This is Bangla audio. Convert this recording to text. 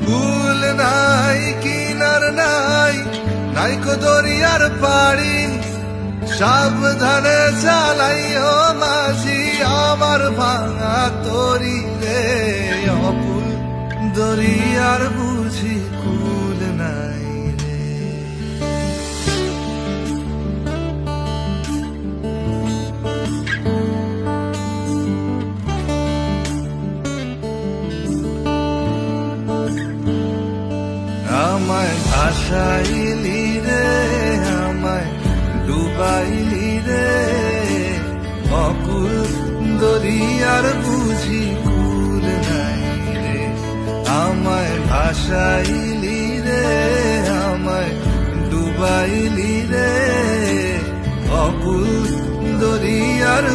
কুল নাই কিনার নাই নাইকো দরিয়ার পাড়ি, সাবধানে চালাইও মাঝি আমার ভাঙা তরি রে। অকুল দরিয়ার বুঝি কুল নাই রে। আমায় ভাসাইলি রে, আমায় ডুবাইলি রে, অকুল দরিয়ার বুঝি কুল নাই রে। আমায় ভাসাইলি রে, আমায় ডুবাইলি রে, অকুল দরিয়ার